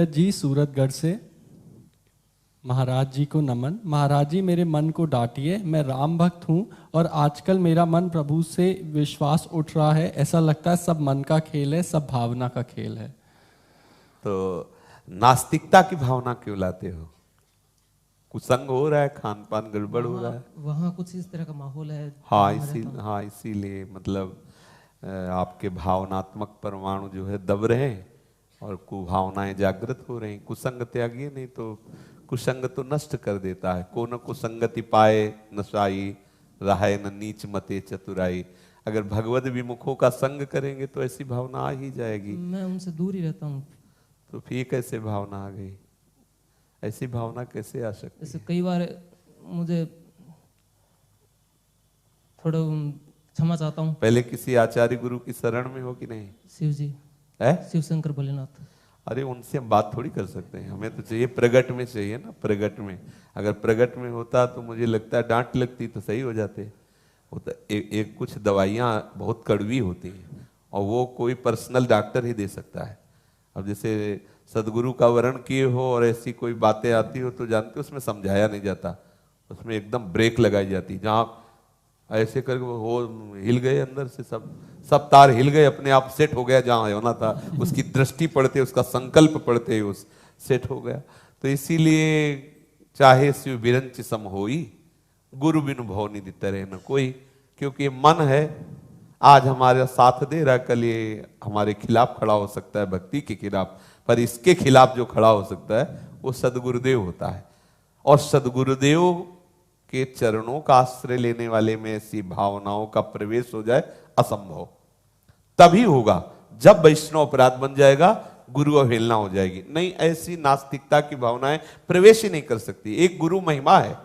नीरज जी सूरतगढ़ से। महाराज जी को नमन। महाराज जी, मेरे मन को डांटिए, मैं राम भक्त हूँ और आजकल मेरा मन प्रभु से विश्वास उठ रहा है। ऐसा लगता है सब मन का खेल है, सब भावना का खेल है। तो नास्तिकता की भावना क्यों लाते हो? कुसंग हो रहा है, खान पान गड़बड़ हो रहा है, वहाँ कुछ इस तरह का माहौल है। हाँ इसीलिए मतलब आपके भावनात्मक परमाणु जो है दब रहे हैं और कुभावनाएं जागृत हो रही। कुसंग त्यागिए, नहीं तो कुसंग तो नष्ट कर देता है। को न कुसंगति पाए नशाई, रहाय न नीच मते चतुराई। अगर भगवत विमुखों का संग करेंगे तो ऐसी भावना आ ही जाएगी। मैं उनसे दूर ही रहता हूँ। तो फिर कैसे भावना आ गई? ऐसी भावना कैसे आ सकती ऐसे है? कई बार मुझे थोड़ा क्षमा चाहता हूँ। पहले किसी आचार्य गुरु की शरण में हो कि नहीं? शिव जी है, शिव शंकर भोलेनाथ। अरे उनसे हम बात थोड़ी कर सकते हैं, हमें तो चाहिए प्रगट में, चाहिए ना प्रगट में। अगर प्रगट में होता तो मुझे लगता है डांट लगती तो सही हो जाते। होता एक कुछ दवाइयाँ बहुत कड़वी होती हैं और वो कोई पर्सनल डॉक्टर ही दे सकता है। अब जैसे सदगुरु का वर्ण किए हो और ऐसी कोई बातें आती हो तो जानते हो उसमें समझाया नहीं जाता, उसमें एकदम ब्रेक लगाई जाती। जहाँ ऐसे करके वो हिल गए, अंदर से सब तार हिल गए, अपने आप सेट हो गया जहाँ होना था। उसकी दृष्टि पड़ते, उसका संकल्प पड़ते उस सेट हो गया। तो इसीलिए चाहे शिव बिरंच सम होई, गुरु बिनु भव निधि तरह न कोई। क्योंकि मन है, आज हमारा साथ दे रहा, कल ये हमारे खिलाफ खड़ा हो सकता है, भक्ति के खिलाफ। पर इसके खिलाफ जो खड़ा हो सकता है वो सदगुरुदेव होता है। और सदगुरुदेव के चरणों का आश्रय लेने वाले में ऐसी भावनाओं का प्रवेश हो जाए, असंभव। तभी होगा जब वैष्णव अपराध बन जाएगा, गुरु अवहेलना हो जाएगी। नहीं, ऐसी नास्तिकता की भावनाएं प्रवेश ही नहीं कर सकती। एक गुरु महिमा है,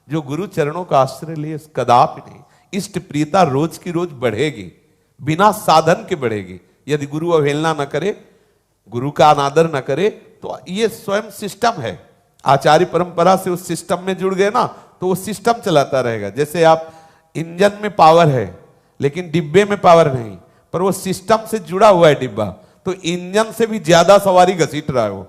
जो गुरु चरणों का आश्रय लिए कदापि नहीं। इष्ट प्रियता रोज की रोज बढ़ेगी, बिना साधन के बढ़ेगी। यदि गुरु अवहेलना न करे, गुरु का अनादर न करे, तो ये स्वयं सिस्टम है। आचार्य परंपरा से उस सिस्टम में जुड़ गए ना, तो वो सिस्टम चलाता रहेगा। जैसे आप इंजन में पावर है लेकिन डिब्बे में पावर नहीं, पर वो सिस्टम से जुड़ा हुआ है डिब्बा, तो इंजन से भी ज्यादा सवारी घसीट रहा है वो,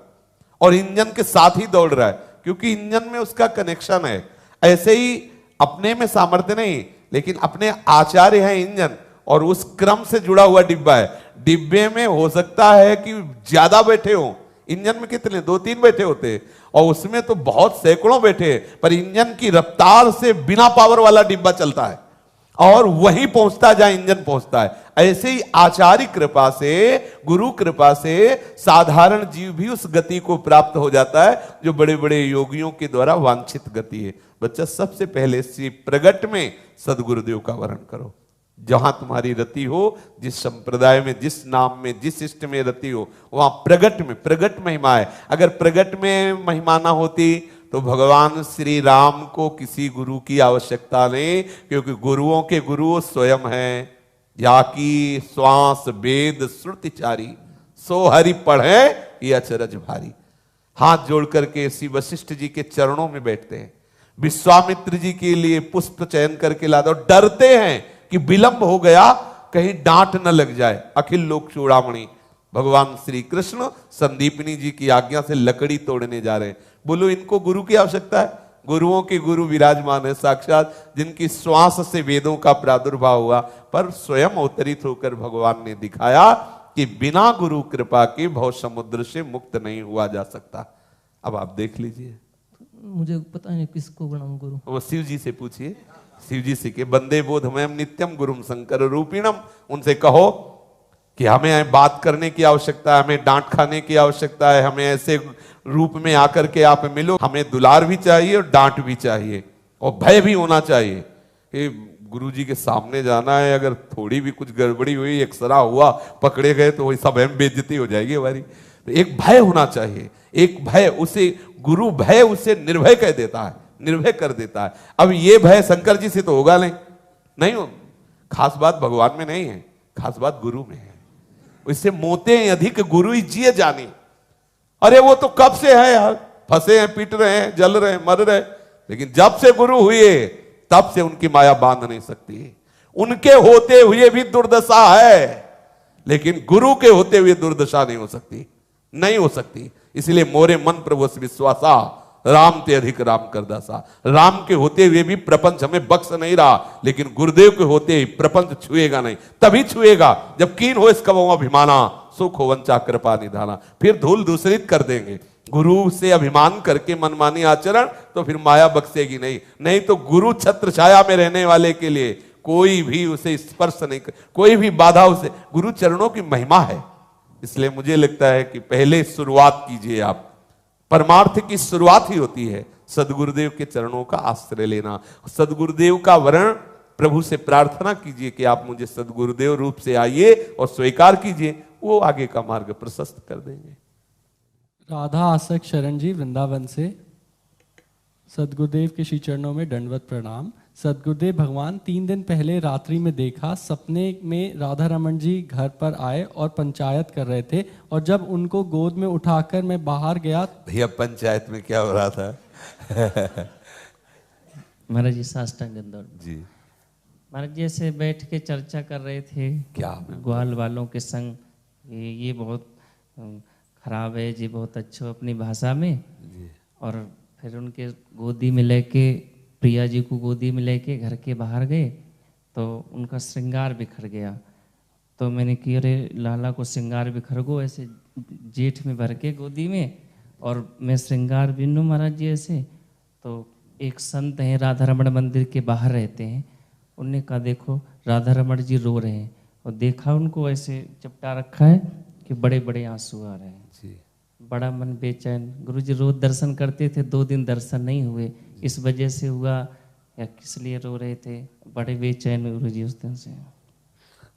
और इंजन के साथ ही दौड़ रहा है, क्योंकि इंजन में उसका कनेक्शन है। ऐसे ही अपने में सामर्थ्य नहीं, लेकिन अपने आचार्य है इंजन, और उस क्रम से जुड़ा हुआ डिब्बा है। डिब्बे में हो सकता है कि ज्यादा बैठे हो, इंजन में कितने 2-3 बैठे होते, और उसमें तो बहुत सैकड़ों बैठे, पर इंजन की रफ्तार से बिना पावर वाला डिब्बा चलता है और वहीं पहुंचता जहां इंजन पहुंचता है। ऐसे ही आचार्य कृपा से, गुरु कृपा से साधारण जीव भी उस गति को प्राप्त हो जाता है जो बड़े बड़े योगियों के द्वारा वांछित गति है। बच्चा, सबसे पहले श्री प्रगट में सदगुरुदेव का वर्ण करो। जहां तुम्हारी रति हो, जिस संप्रदाय में, जिस नाम में, जिस इष्ट में रति हो, वहां प्रगट में, प्रगट महिमा है। अगर प्रगट में महिमा ना होती तो भगवान श्री राम को किसी गुरु की आवश्यकता नहीं, क्योंकि गुरुओं के गुरु स्वयं हैं। या की श्वास वेद श्रुतिचारी, सो हरि पढ़े ये अचरज भारी। हाथ जोड़ करके श्री वशिष्ठ जी के चरणों में बैठते हैं, विश्वामित्र जी के लिए पुष्प चयन करके ला दो, डरते हैं कि विलंब हो गया, कहीं डांट न लग जाए। अखिल लोक चूड़ामणि भगवान श्री कृष्ण संदीपनी जी की आज्ञा से लकड़ी तोड़ने जा रहे हैं। बोलो, इनको गुरु की आवश्यकता है? गुरुओं के गुरु विराजमान है साक्षात, जिनकी श्वास से वेदों का प्रादुर्भाव हुआ। पर स्वयं अवतरित होकर भगवान ने दिखाया कि बिना गुरु कृपा के भव समुद्र से मुक्त नहीं हुआ जा सकता। अब आप देख लीजिए। मुझे पता नहीं किसको बनाऊं गुरु। वो शिव जी से पूछिए, शिव जी से के बंदे बोधमयम नित्यम गुरुम शंकर रूपिणम। उनसे कहो कि हमें बात करने की आवश्यकता है, हमें डांट खाने की आवश्यकता है, हमें ऐसे रूप में आकर के आप मिलो। हमें दुलार भी चाहिए और डांट भी चाहिए और भय भी होना चाहिए कि गुरु जी के सामने जाना है, अगर थोड़ी भी कुछ गड़बड़ी हुई, एक्सरा हुआ, पकड़े गए तो वही सब बेइज्जती हो जाएगी हमारी। तो एक भय होना चाहिए, एक भय, उसे गुरु भय उसे निर्भय कह देता है, निर्भय कर देता है। अब ये भय शंकर जी से तो होगा नहीं हो। खास बात भगवान में नहीं है, खास बात गुरु में है। इससे मोते अधिक गुरु ही जिए जाने। अरे वो तो कब से है यार, फंसे हैं, पीट रहे हैं, जल रहे हैं, मर रहे, लेकिन जब से गुरु हुए तब से उनकी माया बांध नहीं सकती। उनके होते हुए भी दुर्दशा है, लेकिन गुरु के होते हुए दुर्दशा नहीं हो सकती, नहीं हो सकती। इसलिए मोरे मन प्रभु विश्वासा, राम ते अधिक राम कर दासा। राम के होते हुए भी प्रपंच हमें बख्श नहीं रहा, लेकिन गुरुदेव के होते ही प्रपंच छुएगा नहीं। तभी छुएगा जब कीन हो इसका वो अभिमाना, सुख हो वंचा कृपा निधाना। फिर धूल दूसरित कर देंगे। गुरु से अभिमान करके मनमानी आचरण तो फिर माया बख्शेगी नहीं। नहीं तो गुरु छत्र छाया में रहने वाले के लिए कोई भी उसे स्पर्श नहीं कर, कोई भी बाधा उसे, गुरु चरणों की महिमा है। इसलिए मुझे लगता है कि पहले शुरुआत कीजिए आप। परमार्थ की शुरुआत ही होती है सदगुरुदेव के चरणों का आश्रय लेना। सदगुरुदेव का वरण प्रभु से प्रार्थना कीजिए कि आप मुझे सदगुरुदेव रूप से आइए और स्वीकार कीजिए, वो आगे का मार्ग प्रशस्त कर देंगे। राधा आसक शरण जी वृंदावन से, सदगुरुदेव के श्री चरणों में दंडवत प्रणाम। सदगुरुदेव भगवान 3 दिन पहले रात्रि में देखा, सपने में राधा रमन जी घर पर आए और पंचायत कर रहे थे, और जब उनको गोद में उठाकर मैं बाहर गया। भैया पंचायत में क्या हो रहा था? महाराज जी साष्टांग दंडवत जी महाराज जी ऐसे बैठ के चर्चा कर रहे थे क्या ग्वाल वालों के संग, ये बहुत खराब है जी, बहुत अच्छो अपनी भाषा में। जी। और फिर उनके गोदी में लेके, प्रिया जी को गोदी में लेके घर के बाहर गए तो उनका श्रृंगार बिखर गया। तो मैंने कि अरे लाला को श्रृंगार बिखर गो, ऐसे जेठ में भर के गोदी में, और मैं श्रृंगार बिन्नू महाराज जी ऐसे। तो एक संत हैं राधा रमण मंदिर के बाहर रहते हैं, उनने कहा देखो राधा रमण जी रो रहे हैं, और देखा उनको ऐसे चपटा रखा है कि बड़े बड़े आंसू आ रहे हैं जी। बड़ा मन बेचैन। गुरुजी रोज दर्शन करते थे, 2 दिन दर्शन नहीं हुए, इस वजह से हुआ या किस लिए रो रहे थे, बड़े बेचैन गुरुजी उस दिन से।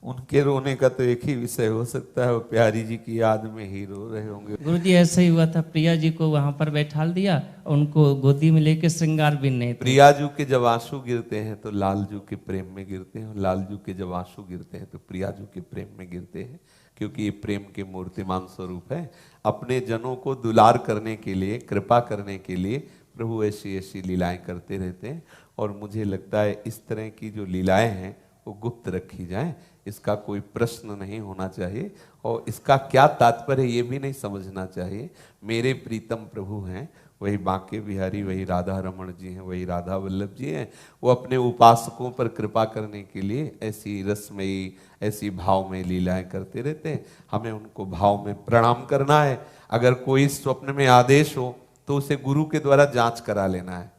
उनके रोने का तो एक ही विषय हो सकता है, वो प्यारी जी की याद में ही रो रहे होंगे। गुरुजी ऐसा ही हुआ था, प्रिया जी को वहां पर बैठाल दिया, उनको गोदी में लेके श्रृंगार बिनने थे। प्रिया जू के जब आंसू गिरते हैं तो लाल जू के प्रेम में गिरते हैं, और लाल जू के जब आंसू गिरते हैं तो प्रिया जू के प्रेम में गिरते हैं, क्योंकि ये प्रेम के मूर्तिमान स्वरूप है। अपने जनों को दुलार करने के लिए, कृपा करने के लिए प्रभु ऐसी ऐसी लीलाएं करते रहते हैं। और मुझे लगता है इस तरह की जो लीलाएं हैं वो गुप्त रखी जाएं, इसका कोई प्रश्न नहीं होना चाहिए, और इसका क्या तात्पर्य ये भी नहीं समझना चाहिए। मेरे प्रीतम प्रभु हैं, वही बांके बिहारी, वही राधा रमण जी हैं, वही राधा वल्लभ जी हैं। वो अपने उपासकों पर कृपा करने के लिए ऐसी रसमयी, ऐसी भाव में लीलाएं करते रहते हैं। हमें उनको भाव में प्रणाम करना है। अगर कोई स्वप्न में आदेश हो तो उसे गुरु के द्वारा जांच करा लेना है।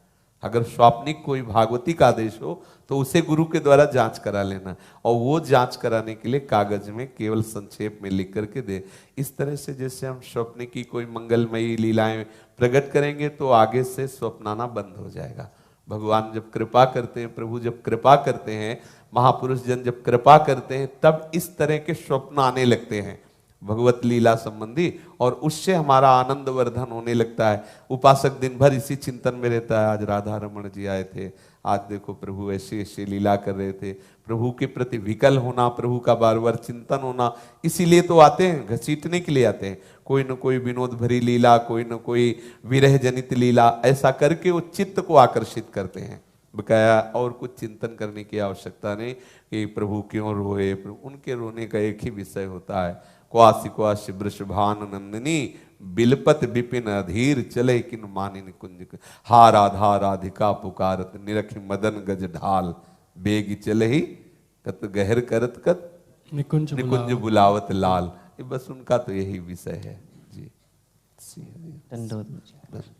अगर स्वाप्निक कोई भागवतिक आदेश हो तो उसे गुरु के द्वारा जांच करा लेना, और वो जांच कराने के लिए कागज में केवल संक्षेप में लिख करके दे। इस तरह से जैसे हम स्वप्न की कोई मंगलमयी लीलाएं प्रकट करेंगे तो आगे से स्वप्नाना बंद हो जाएगा। भगवान जब कृपा करते हैं, प्रभु जब कृपा करते हैं, महापुरुष जन जब कृपा करते हैं, तब इस तरह के स्वप्न आने लगते हैं भगवत लीला संबंधी, और उससे हमारा आनंद वर्धन होने लगता है। उपासक दिन भर इसी चिंतन में रहता है, आज राधा रमण जी आए थे, आज देखो प्रभु ऐसी ऐसी लीला कर रहे थे। प्रभु के प्रति विकल होना, प्रभु का बार बार चिंतन होना, इसीलिए तो आते हैं, घसीटने के लिए आते हैं। कोई न कोई विनोद भरी लीला, कोई न कोई विरह जनित लीला, ऐसा करके वो चित्त को आकर्षित करते हैं। बकाया और कुछ चिंतन करने की आवश्यकता नहीं कि प्रभु क्यों रोए। उनके रोने का एक ही विषय होता है, क्वासी क्वासी वृषभान नंदिनी, बिलपत विपिन अधीर चले किन मानिन कुंज। हा राधा राधिका पुकारत, निरख मदन गज ढाल, बेगी चले ही कत गहर करत कत निकुंज बुलावत लाल। ये बस उनका तो यही विषय है जी। दंडवत गुरुजी।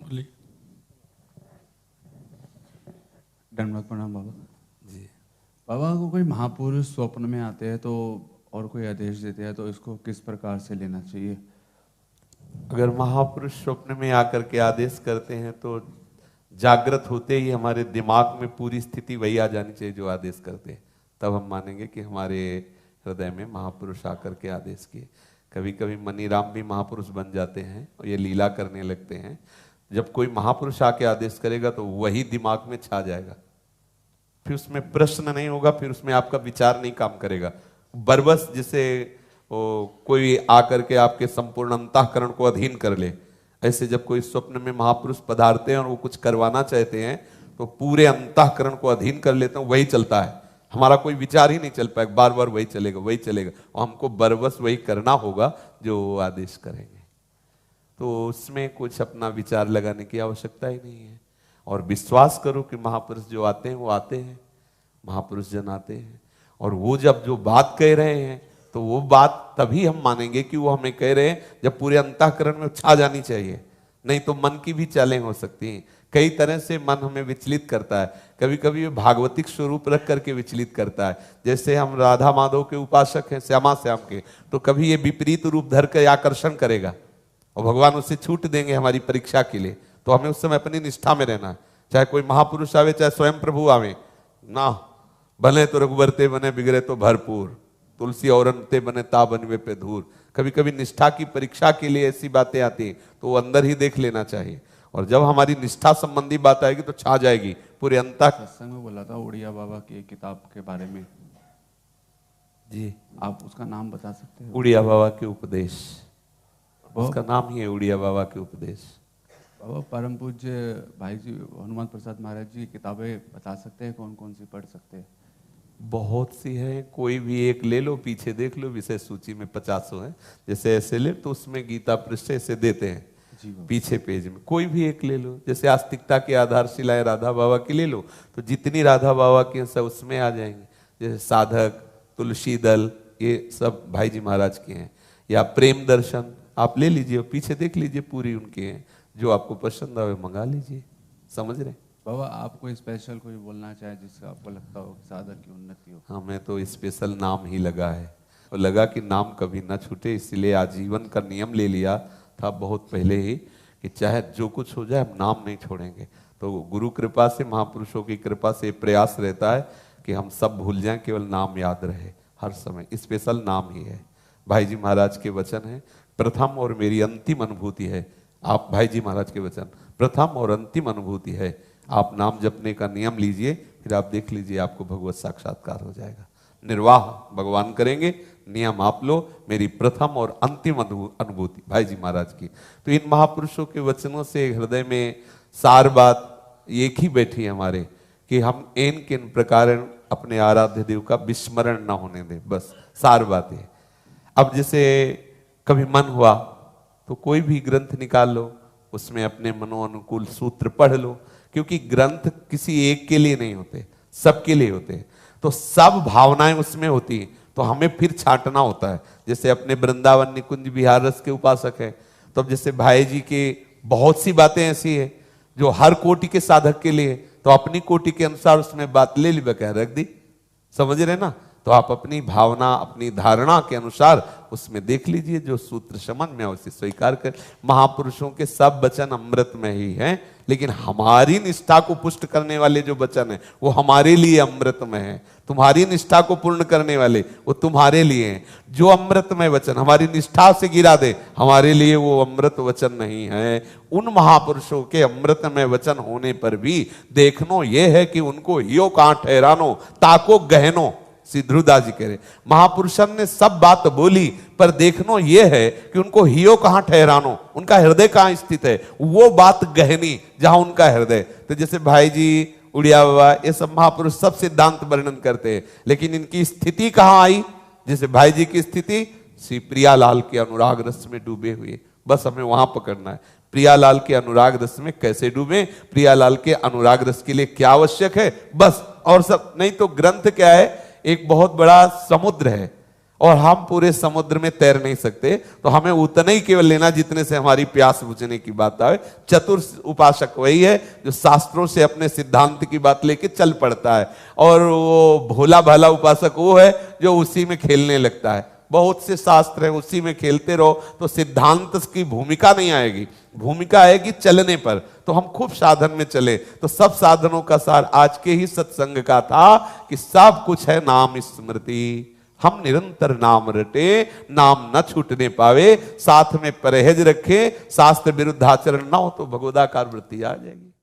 बोलिए। दंडवत प्रणाम बाबा जी। बाबा को कोई महापुरुष स्वप्न में आते हैं तो और कोई आदेश देते हैं तो इसको किस प्रकार से लेना चाहिए? अगर महापुरुष स्वप्न में आकर के आदेश करते हैं तो जागृत होते ही हमारे दिमाग में पूरी स्थिति वही आ जानी चाहिए जो आदेश करते हैं, तब हम मानेंगे कि हमारे हृदय में महापुरुष आकर के आदेश किए। कभी कभी मनीराम भी महापुरुष बन जाते हैं और ये लीला करने लगते हैं। जब कोई महापुरुष आके आदेश करेगा तो वही दिमाग में छा जाएगा, फिर उसमें प्रश्न नहीं होगा, फिर उसमें आपका विचार नहीं काम करेगा। बरबस जिसे कोई आकर के आपके संपूर्ण अंतःकरण को अधीन कर ले, ऐसे जब कोई स्वप्न में महापुरुष पधारते हैं और वो कुछ करवाना चाहते हैं तो पूरे अंतःकरण को अधीन कर लेते हैं, वही चलता है। हमारा कोई विचार ही नहीं चल पाएगा, बार बार वही चलेगा वही चलेगा, और हमको बरबस वही करना होगा जो वो आदेश करेंगे। तो उसमें कुछ अपना विचार लगाने की आवश्यकता ही नहीं है। और विश्वास करो कि महापुरुष जो आते हैं वो आते हैं, महापुरुष जन आते हैं, और वो जब जो बात कह रहे हैं तो वो बात तभी हम मानेंगे कि वो हमें कह रहे हैं जब पूरे अंतःकरण में छा जानी चाहिए। नहीं तो मन की भी चालें हो सकती हैं। कई तरह से मन हमें विचलित करता है, कभी कभी भागवतिक स्वरूप रख करके विचलित करता है। जैसे हम राधा माधव के उपासक हैं, श्यामा श्याम के, तो कभी ये विपरीत रूप धर कर आकर्षण करेगा और भगवान उससे छूट देंगे हमारी परीक्षा के लिए। तो हमें उस समय अपनी निष्ठा में रहना है, चाहे कोई महापुरुष आवे चाहे स्वयं प्रभु आवे ना। भले तो रघुबर ते बने बिगड़े तो भरपूर, तुलसी और ते बने ता बनवे पे धूर। कभी कभी निष्ठा की परीक्षा के लिए ऐसी बातें आती हैं तो वो अंदर ही देख लेना चाहिए, और जब हमारी निष्ठा संबंधी बात आएगी तो छा जाएगी पूरे अंतर। सत्संग में बोला था उड़िया बाबा की एक किताब के बारे में जी, आप उसका नाम बता सकते हैं? उड़िया बाबा के उपदेश, उसका नाम ही है उड़िया बाबा के उपदेश। बाबा परम पूज्य भाई जी हनुमान प्रसाद महाराज जी की किताबें बता सकते हैं कौन कौन सी पढ़ सकते हैं? बहुत सी है, कोई भी एक ले लो, पीछे देख लो, विषय सूची में 50 है। जैसे ऐसे ले तो उसमें गीता पृष्ठ ऐसे देते हैं पीछे पेज में, कोई भी एक ले लो। जैसे आस्तिकता की आधारशिलाएं राधा बाबा की ले लो, तो जितनी राधा बाबा की सब उसमें आ जाएंगे। जैसे साधक, तुलसी दल, ये सब भाई जी महाराज के हैं। या प्रेम दर्शन आप ले लीजिए, पीछे देख लीजिए, पूरी उनकी है। जो आपको पसंद आए मंगा लीजिए। समझ रहे बाबा? आप कोई स्पेशल कोई बोलना चाहे जिससे आपको लगता हो कि साधक की उन्नति हो? हमें तो स्पेशल नाम ही लगा है, और लगा कि नाम कभी ना छूटे, इसलिए आजीवन का नियम ले लिया था बहुत पहले ही कि चाहे जो कुछ हो जाए हम नाम नहीं छोड़ेंगे। तो गुरु कृपा से, महापुरुषों की कृपा से प्रयास रहता है कि हम सब भूल जाएं, केवल नाम याद रहे हर समय। स्पेशल नाम ही है। भाई जी महाराज के वचन है, प्रथम और मेरी अंतिम अनुभूति है। आप भाई जी महाराज के वचन, प्रथम और अंतिम अनुभूति है। आप नाम जपने का नियम लीजिए, फिर आप देख लीजिए आपको भगवत साक्षात्कार हो जाएगा। निर्वाह भगवान करेंगे, नियम आप लो। मेरी प्रथम और अंतिम अनुभूति भाई जी महाराज की। तो इन महापुरुषों के वचनों से हृदय में सार बात एक ही बैठी है हमारे, कि हम इन किन प्रकार अपने आराध्य देव का विस्मरण ना होने दें, बस सार बात है। अब जैसे कभी मन हुआ तो कोई भी ग्रंथ निकाल लो, उसमें अपने मनोनुकूल सूत्र पढ़ लो, क्योंकि ग्रंथ किसी एक के लिए नहीं होते, सबके लिए होते हैं। तो सब भावनाएं उसमें होती हैं, तो हमें फिर छांटना होता है। जैसे अपने वृंदावन निकुंज बिहार रस के उपासक हैं, तो अब जैसे भाई जी के बहुत सी बातें ऐसी है जो हर कोटि के साधक के लिए, तो अपनी कोटि के अनुसार उसमें बात ले ली, बकह रख दी। समझ रहे ना? तो आप अपनी भावना, अपनी धारणा के अनुसार उसमें देख लीजिए, जो सूत्र समझ में उसे स्वीकार कर। महापुरुषों के सब वचन अमृत में ही हैं, लेकिन हमारी निष्ठा को पुष्ट करने वाले जो वचन है वो हमारे लिए अमृत में है। तुम्हारी निष्ठा को पूर्ण करने वाले वो तुम्हारे लिए हैं। जो अमृतमय वचन हमारी निष्ठा से गिरा दे, हमारे लिए वो अमृत वचन नहीं है। उन महापुरुषों के अमृतमय वचन होने पर भी देखनो ये है कि उनको हियो कहां ठहरानो, ताको गहनो। श्री ध्रुवदास जी कह रहे, महापुरुषन ने सब बात बोली, पर देखनो ये है कि उनको हियो कहां ठहरानो, उनका हृदय कहां स्थित है, वो बात गहनी जहां उनका हृदय। तो जैसे भाई जी, उड़िया बाबा, ये सब महापुरुष सब सिद्धांत वर्णन करते हैं, लेकिन इनकी स्थिति कहां आई? जैसे भाई जी की स्थिति श्री प्रियालाल के अनुराग रस में डूबे हुए, बस हमें वहां पकड़ना है। प्रियालाल के अनुराग रस में कैसे डूबे, प्रियालाल के अनुराग रस के लिए क्या आवश्यक है, बस। और सब नहीं तो ग्रंथ क्या है, एक बहुत बड़ा समुद्र है और हम पूरे समुद्र में तैर नहीं सकते, तो हमें उतना ही केवल लेना जितने से हमारी प्यास बुझने की बात आए। चतुर उपासक वही है जो शास्त्रों से अपने सिद्धांत की बात लेके चल पड़ता है, और वो भोला भाला उपासक वो है जो उसी में खेलने लगता है। बहुत से शास्त्र है, उसी में खेलते रहो तो सिद्धांत की भूमिका नहीं आएगी, भूमिका आएगी चलने पर। तो हम खूब साधन में चले, तो सब साधनों का सार आज के ही सत्संग का था कि सब कुछ है नाम स्मृति। हम निरंतर नाम रटे, नाम न छूटने पावे, साथ में परहेज रखे, शास्त्र विरुद्ध आचरण ना हो तो भगवदाकार वृत्ति आ जाएगी।